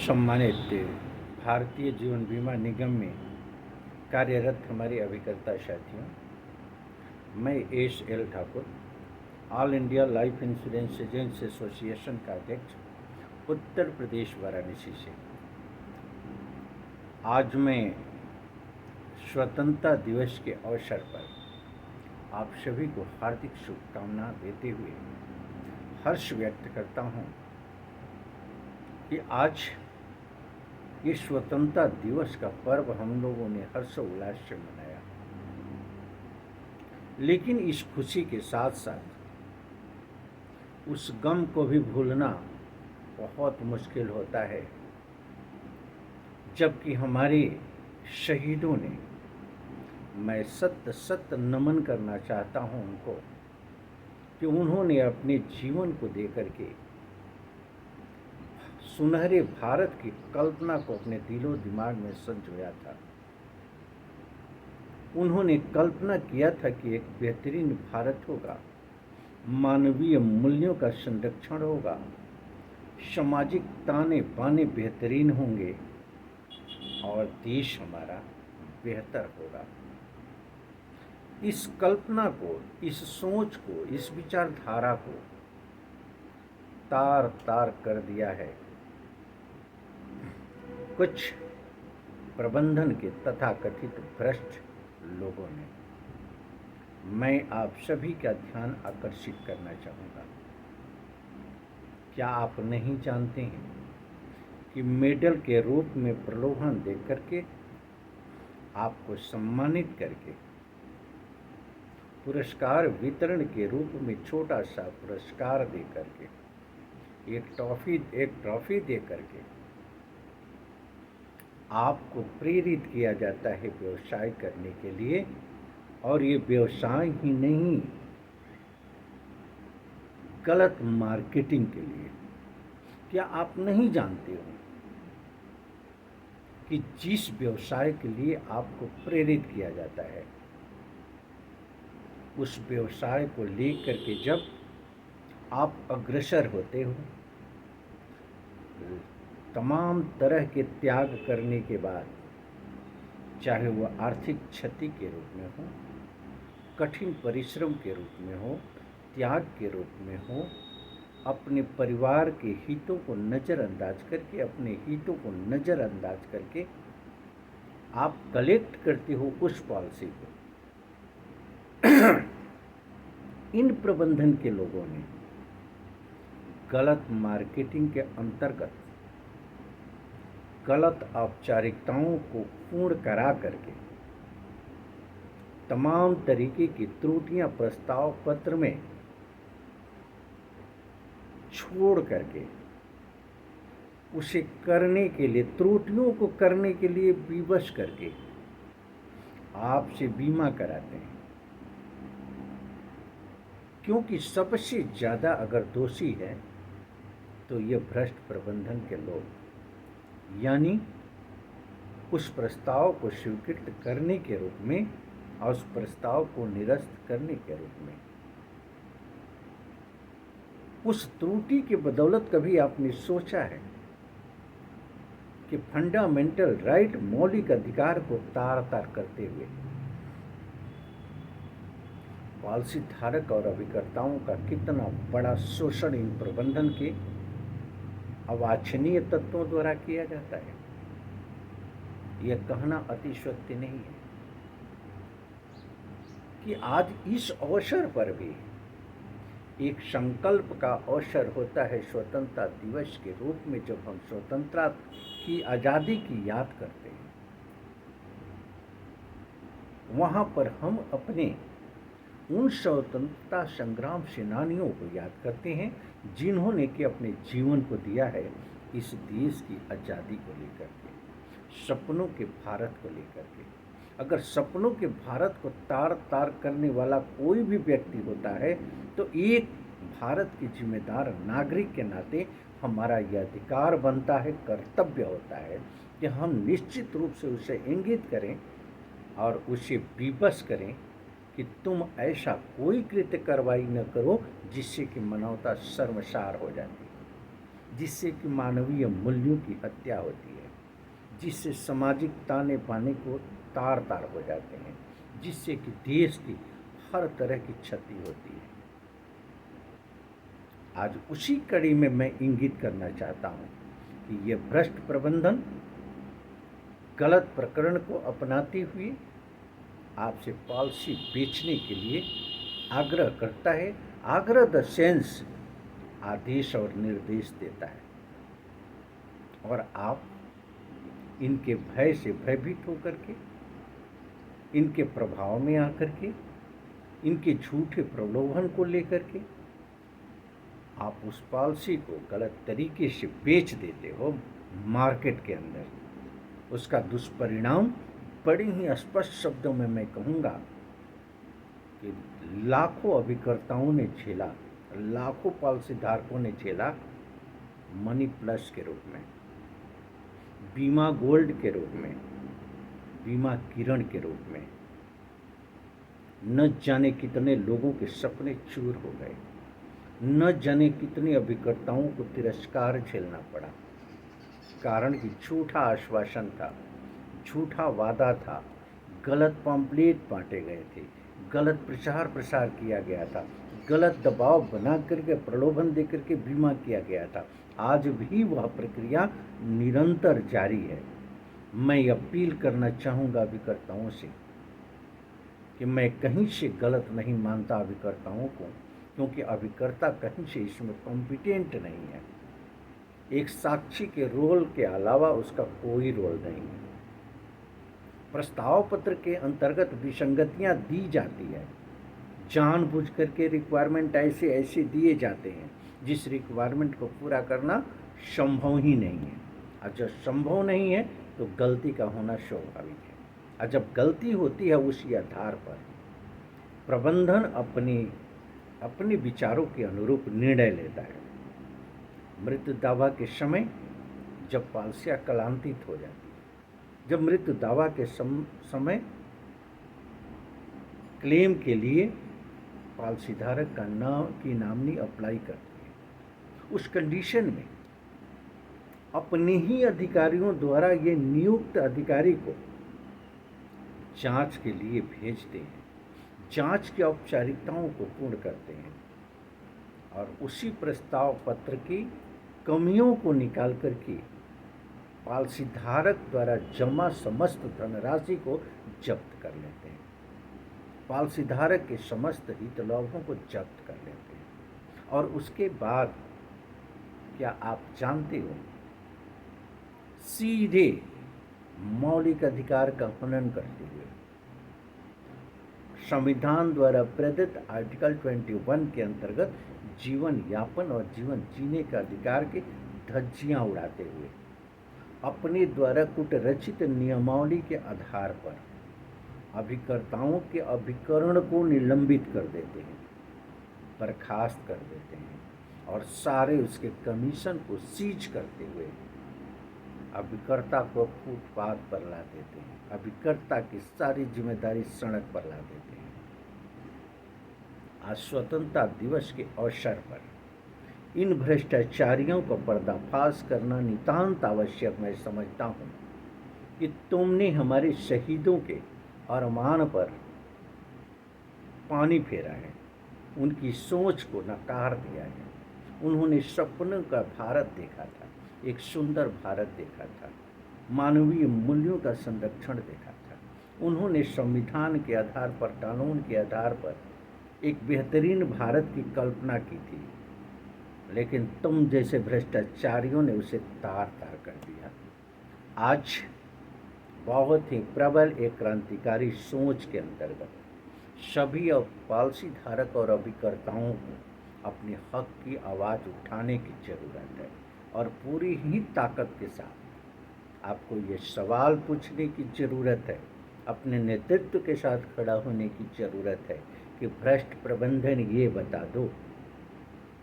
सम्मानित भारतीय जीवन बीमा निगम में कार्यरत हमारे अभिकर्ता साथियों, मैं S L Thakur, all India life insurance agents association का अध्यक्ष, उत्तर प्रदेश वाराणसी से आज मैं स्वतंत्रता दिवस के अवसर पर आप सभी को हार्दिक शुभकामना देते हुए हर्ष व्यक्त करता हूँ कि आज ये स्वतंत्रता दिवस का पर्व हम लोगों ने हर्षोल्लास से मनाया। लेकिन इस खुशी के साथ साथ उस गम को भी भूलना बहुत मुश्किल होता है, जबकि हमारे शहीदों ने, मैं सत्य नमन करना चाहता हूं उनको कि उन्होंने अपने जीवन को देकर के सुनहरे भारत की कल्पना को अपने दिलो दिमाग में संजोया था। उन्होंने कल्पना किया था कि एक बेहतरीन भारत होगा, मानवीय मूल्यों का संरक्षण होगा, सामाजिक ताने बाने बेहतरीन होंगे और देश हमारा बेहतर होगा। इस कल्पना को, इस सोच को, इस विचारधारा को तार तार कर दिया है कुछ प्रबंधन के तथाकथित भ्रष्ट लोगों ने। मैं आप सभी का ध्यान आकर्षित करना चाहूँगा। क्या आप नहीं जानते हैं कि मेडल के रूप में प्रलोभन दे करके, आपको सम्मानित करके, पुरस्कार वितरण के रूप में छोटा सा पुरस्कार दे करके, एक ट्रॉफी दे करके आपको प्रेरित किया जाता है व्यवसाय करने के लिए। और ये व्यवसाय ही नहीं, गलत मार्केटिंग के लिए। क्या आप नहीं जानते हो कि जिस व्यवसाय के लिए आपको प्रेरित किया जाता है, उस व्यवसाय को लेकर के जब आप अग्रसर होते हो, तमाम तरह के त्याग करने के बाद, चाहे वह आर्थिक क्षति के रूप में हो, कठिन परिश्रम के रूप में हो, त्याग के रूप में हो, अपने परिवार के हितों को नज़रअंदाज करके, अपने हितों को नज़रअंदाज करके आप कलेक्ट करते हो उस पॉलिसी को। इन प्रबंधन के लोगों ने गलत मार्केटिंग के अंतर्गत गलत औपचारिकताओं को पूर्ण करा करके तमाम तरीके की त्रुटियां प्रस्ताव पत्र में छोड़ करके उसे करने के लिए, त्रुटियों को करने के लिए विवश करके आपसे बीमा कराते हैं। क्योंकि सबसे ज़्यादा अगर दोषी है तो ये भ्रष्ट प्रबंधन के लोग, यानी उस प्रस्ताव को स्वीकृत करने के रूप में और उस प्रस्ताव को निरस्त करने के रूप में। उस त्रुटि के बदौलत कभी आपने सोचा है कि फंडामेंटल राइट, मौलिक अधिकार को तार तार करते हुए पॉलिसी धारक और अभिकर्ताओं का कितना बड़ा शोषण इन प्रबंधन के अवांछनीय तत्वों द्वारा किया जाता है? यह कहना अतिशयोक्ति नहीं है कि आज इस अवसर पर भी एक संकल्प का अवसर होता है, स्वतंत्रता दिवस के रूप में, जब हम स्वतंत्रता की, आज़ादी की याद करते हैं। वहाँ पर हम अपने उन स्वतंत्रता संग्राम सेनानियों को याद करते हैं जिन्होंने कि अपने जीवन को दिया है इस देश की आज़ादी को लेकर के, सपनों के भारत को लेकर के। अगर सपनों के भारत को तार तार करने वाला कोई भी व्यक्ति होता है तो एक भारत के जिम्मेदार नागरिक के नाते हमारा यह अधिकार बनता है, कर्तव्य होता है कि हम निश्चित रूप से उसे इंगित करें और उसे विवश करें कि तुम ऐसा कोई कृत्य कार्रवाई न करो जिससे कि मानवता शर्मसार हो जाती है, जिससे कि मानवीय मूल्यों की हत्या होती है, जिससे सामाजिक ताने बाने को तार तार हो जाते हैं, जिससे कि देश की हर तरह की क्षति होती है। आज उसी कड़ी में मैं इंगित करना चाहता हूँ कि ये भ्रष्ट प्रबंधन गलत प्रकरण को अपनाते हुए आपसे पॉलिसी बेचने के लिए आग्रह करता है। आग्रह द सेंस आदेश और निर्देश देता है, और आप इनके भय से भयभीत होकर के, इनके प्रभाव में आकर के, इनके झूठे प्रलोभन को लेकर के आप उस पॉलिसी को गलत तरीके से बेच देते हो मार्केट के अंदर। उसका दुष्परिणाम बड़े ही स्पष्ट शब्दों में मैं कहूँगा कि लाखों अभिकर्ताओं ने झेला, लाखों पॉलिसी धारकों ने झेला मनी प्लस के रूप में, बीमा गोल्ड के रूप में, बीमा किरण के रूप में। न जाने कितने लोगों के सपने चूर हो गए, न जाने कितने अभिकर्ताओं को तिरस्कार झेलना पड़ा, कारण कि झूठा आश्वासन था, झूठा वादा था, गलत पम्पलेट बांटे गए थे, गलत प्रचार प्रसार किया गया था, गलत दबाव बना करके प्रलोभन दे करके बीमा किया गया था। आज भी वह प्रक्रिया निरंतर जारी है। मैं अपील करना चाहूँगा अभिकर्ताओं से कि मैं कहीं से गलत नहीं मानता अभिकर्ताओं को, क्योंकि अभिकर्ता कहीं से इसमें कॉम्पिटेंट नहीं है। एक साक्षी के रोल के अलावा उसका कोई रोल नहीं है। प्रस्ताव पत्र के अंतर्गत विसंगतियां दी जाती है, जानबूझ करके रिक्वायरमेंट ऐसे ऐसे दिए जाते हैं जिस रिक्वायरमेंट को पूरा करना संभव ही नहीं है। और जब संभव नहीं है तो गलती का होना स्वाभाविक है। और जब गलती होती है उसी आधार पर प्रबंधन अपने विचारों के अनुरूप निर्णय लेता है। मृत्यु दावा के समय जब पॉलिसियां कलांतित हो जाती है, जब मृत्यु दावा के समय क्लेम के लिए पॉलिसी धारक का नाम की नामनी अप्लाई करती है, उस कंडीशन में अपने ही अधिकारियों द्वारा ये नियुक्त अधिकारी को जांच के लिए भेजते हैं, जांच की औपचारिकताओं को पूर्ण करते हैं और उसी प्रस्ताव पत्र की कमियों को निकाल करके पॉलिसी धारक द्वारा जमा समस्त धनराशि को जब्त कर लेते हैं, पॉलिसी धारक के समस्त हितलाभों को जब्त कर लेते हैं। और उसके बाद क्या आप जानते हो, सीधे मौलिक अधिकार का हनन करते हुए संविधान द्वारा प्रदत्त आर्टिकल 21 के अंतर्गत जीवन यापन और जीवन जीने का अधिकार की धज्जियां उड़ाते हुए अपने द्वारा कुटरचित नियमावली के आधार पर अभिकर्ताओं के अभिकरण को निलंबित कर देते हैं, बर्खास्त कर देते हैं और सारे उसके कमीशन को सीज करते हुए अभिकर्ता को फुटपाथ पर ला देते हैं, अभिकर्ता की सारी जिम्मेदारी सड़क पर ला देते हैं। आज स्वतंत्रता दिवस के अवसर पर इन भ्रष्टाचारियों का पर्दाफाश करना नितांत आवश्यक मैं समझता हूँ कि तुमने हमारे शहीदों के अरमान पर पानी फेरा है, उनकी सोच को नकार दिया है। उन्होंने सपनों का भारत देखा था, एक सुंदर भारत देखा था, मानवीय मूल्यों का संरक्षण देखा था। उन्होंने संविधान के आधार पर, कानून के आधार पर एक बेहतरीन भारत की कल्पना की थी, लेकिन तुम जैसे भ्रष्टाचारियों ने उसे तार तार कर दिया। आज बहुत ही प्रबल एक क्रांतिकारी सोच के अंतर्गत सभी पॉलिसी धारक और अभिकर्ताओं को अपने हक की आवाज़ उठाने की जरूरत है और पूरी ही ताकत के साथ आपको ये सवाल पूछने की ज़रूरत है, अपने नेतृत्व के साथ खड़ा होने की ज़रूरत है कि भ्रष्ट प्रबंधन ये बता दो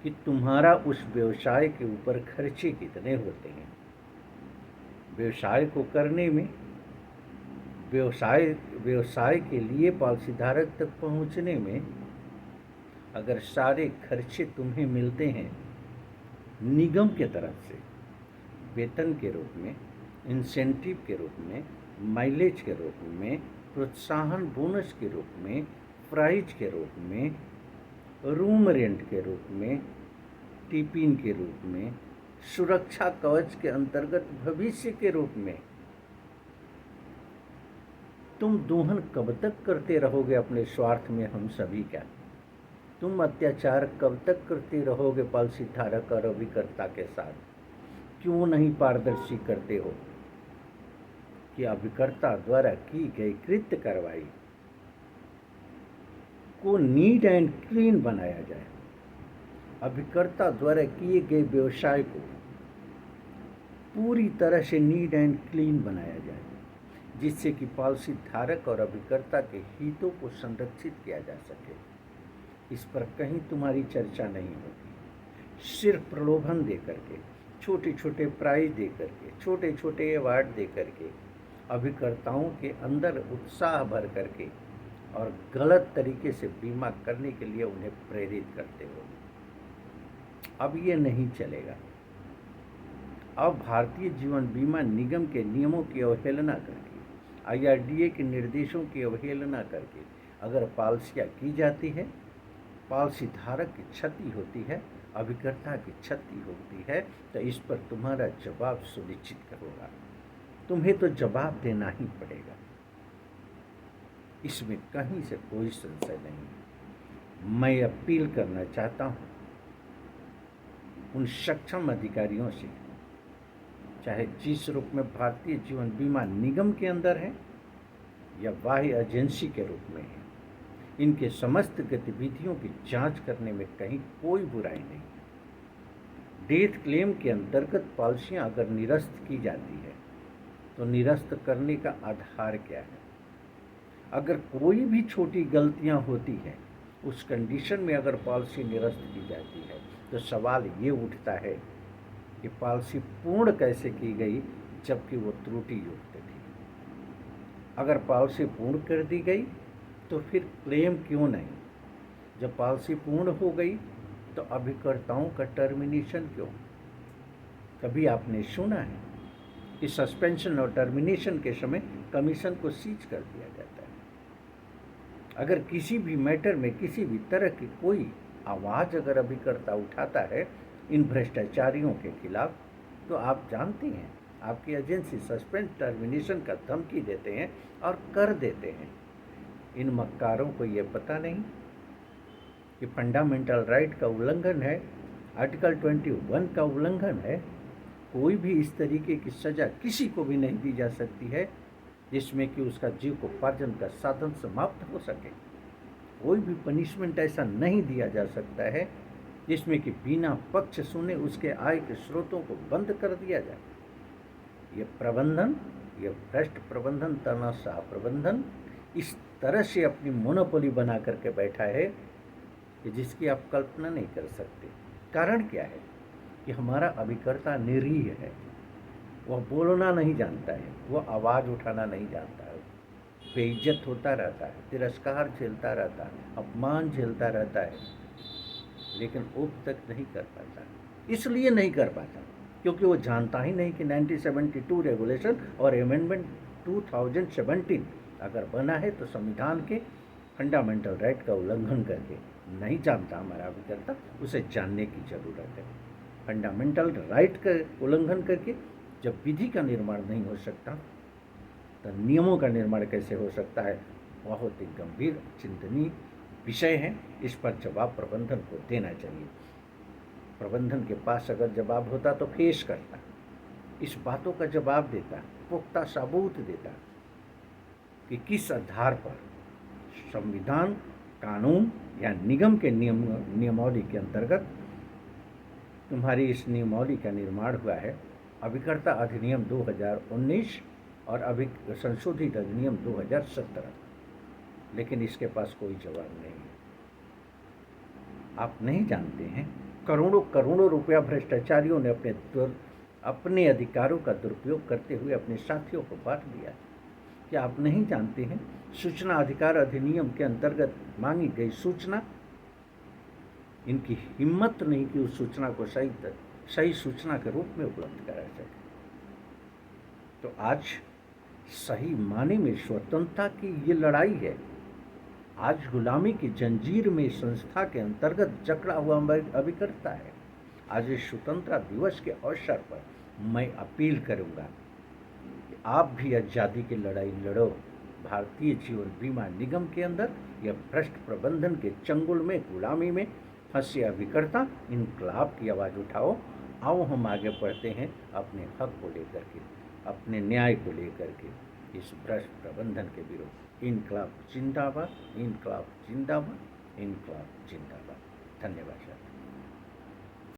कि तुम्हारा उस व्यवसाय के ऊपर खर्चे कितने होते हैं। व्यवसाय को करने में, व्यवसाय के लिए पॉलिसी धारक तक पहुंचने में अगर सारे खर्चे तुम्हें मिलते हैं निगम के तरफ से वेतन के रूप में, इंसेंटिव के रूप में, माइलेज के रूप में, प्रोत्साहन बोनस के रूप में, प्राइज के रूप में, रूम रेंट के रूप में, टिफिन के रूप में, सुरक्षा कवच के अंतर्गत भविष्य के रूप में। तुम दोहन कब तक करते रहोगे अपने स्वार्थ में हम सभी का? तुम अत्याचार कब तक करते रहोगे पॉलिसी धारक और अभिकर्ता के साथ? क्यों नहीं पारदर्शी करते हो कि अभिकर्ता द्वारा की गई कृत्य कार्रवाई को नीट एंड क्लीन बनाया जाए, अभिकर्ता द्वारा किए गए व्यवसाय को पूरी तरह से नीट एंड क्लीन बनाया जाए, जिससे कि पॉलिसी धारक और अभिकर्ता के हितों को संरक्षित किया जा सके। इस पर कहीं तुम्हारी चर्चा नहीं होगी। सिर्फ प्रलोभन दे करके, छोटे छोटे प्राइज दे करके, छोटे छोटे अवार्ड दे करके, अभिकर्ताओं के अंदर उत्साह भर करके और गलत तरीके से बीमा करने के लिए उन्हें प्रेरित करते हो। अब ये नहीं चलेगा। अब भारतीय जीवन बीमा निगम के नियमों की अवहेलना करके, IRDA के निर्देशों की अवहेलना करके अगर पॉलिसियाँ की जाती है, पॉलिसी धारक की क्षति होती है, अभिकर्ता की क्षति होती है, तो इस पर तुम्हारा जवाब सुनिश्चित होगा। तुम्हें तो जवाब देना ही पड़ेगा, इसमें कहीं से कोई संशय नहीं। मैं अपील करना चाहता हूँ उन सक्षम अधिकारियों से, चाहे जिस रूप में भारतीय जीवन बीमा निगम के अंदर है या बाह्य एजेंसी के रूप में है, इनके समस्त गतिविधियों की जांच करने में कहीं कोई बुराई नहीं। डेथ क्लेम के अंतर्गत पॉलिसियां अगर निरस्त की जाती है तो निरस्त करने का आधार क्या है? अगर कोई भी छोटी गलतियां होती हैं, उस कंडीशन में अगर पॉलिसी निरस्त की जाती है तो सवाल ये उठता है कि पॉलिसी पूर्ण कैसे की गई जबकि वो त्रुटि युक्त थी। अगर पॉलिसी पूर्ण कर दी गई तो फिर क्लेम क्यों नहीं? जब पॉलिसी पूर्ण हो गई तो अभिकर्ताओं का टर्मिनेशन क्यों? कभी आपने सुना है कि सस्पेंशन और टर्मिनेशन के समय कमीशन को सीज कर दिया जाता है? अगर किसी भी मैटर में किसी भी तरह की कोई आवाज़ अगर अभिकर्ता उठाता है इन भ्रष्टाचारियों के खिलाफ, तो आप जानते हैं आपकी एजेंसी सस्पेंड टर्मिनेशन का धमकी देते हैं और कर देते हैं। इन मक्कारों को ये पता नहीं कि फंडामेंटल राइट का उल्लंघन है, आर्टिकल 21 का उल्लंघन है। कोई भी इस तरीके की सज़ा किसी को भी नहीं दी जा सकती है जिसमें कि उसका जीविकोपार्जन का साधन समाप्त हो सके। कोई भी पनिशमेंट ऐसा नहीं दिया जा सकता है जिसमें कि बिना पक्ष सुने उसके आय के स्रोतों को बंद कर दिया जाए। ये प्रबंधन, ये भ्रष्ट प्रबंधन, तानाशाह प्रबंधन इस तरह से अपनी मोनोपोली बना करके बैठा है कि जिसकी आप कल्पना नहीं कर सकते। कारण क्या है कि हमारा अभिकर्ता निरीह है, वह बोलना नहीं जानता है, वह आवाज़ उठाना नहीं जानता है, बेइज्जत होता रहता है, तिरस्कार झेलता रहता है, अपमान झेलता रहता है, लेकिन उप तक नहीं कर पाता। इसलिए नहीं कर पाता क्योंकि वो जानता ही नहीं कि 1972 रेगुलेशन और अमेंडमेंट 2017 अगर बना है तो संविधान के फंडामेंटल राइट का उल्लंघन करके। नहीं जानता हमारा अभिकर्ता, उसे जानने की ज़रूरत है। फंडामेंटल राइट का उल्लंघन करके जब विधि का निर्माण नहीं हो सकता तो नियमों का निर्माण कैसे हो सकता है? बहुत ही गंभीर चिंतनीय विषय है। इस पर जवाब प्रबंधन को देना चाहिए। प्रबंधन के पास अगर जवाब होता तो पेश करता, इस बातों का जवाब देता, पुख्ता सबूत देता कि किस आधार पर संविधान, कानून या निगम के नियमावली के अंतर्गत तुम्हारी इस नियमावली का निर्माण हुआ है। अभिकर्ता अधिनियम 2019 और संशोधित अधिनियम 2017, लेकिन इसके पास कोई जवाब नहीं है। आप नहीं जानते हैं करोड़ों करोड़ों रुपया भ्रष्टाचारियों ने अपने अधिकारों का दुरुपयोग करते हुए अपने साथियों को बांट दिया। क्या आप नहीं जानते हैं सूचना अधिकार अधिनियम के अंतर्गत मांगी गई सूचना, इनकी हिम्मत नहीं कि उस सूचना को सही सही सूचना के रूप में उपलब्ध करा सके। तो आज सही माने में स्वतंत्रता की ये लड़ाई है। आज गुलामी की जंजीर में संस्था के अंतर्गत जकड़ा हुआ अभिकर्ता है। आज इस स्वतंत्रता दिवस के अवसर पर मैं अपील करूंगा कि आप भी आज़ादी की लड़ाई लड़ो। भारतीय जीवन बीमा निगम के अंदर यह भ्रष्ट प्रबंधन के चंगुल में, गुलामी में फंसे अभिकर्ता, इनकलाब की आवाज़ उठाओ। आओ हम आगे बढ़ते हैं अपने हक को लेकर के, अपने न्याय को लेकर के, इस भ्रष्ट प्रबंधन के विरुद्ध। इनकलाब जिंदाबाद, इनकलाब जिंदाबाद, इनकलाब जिंदाबाद। धन्यवाद।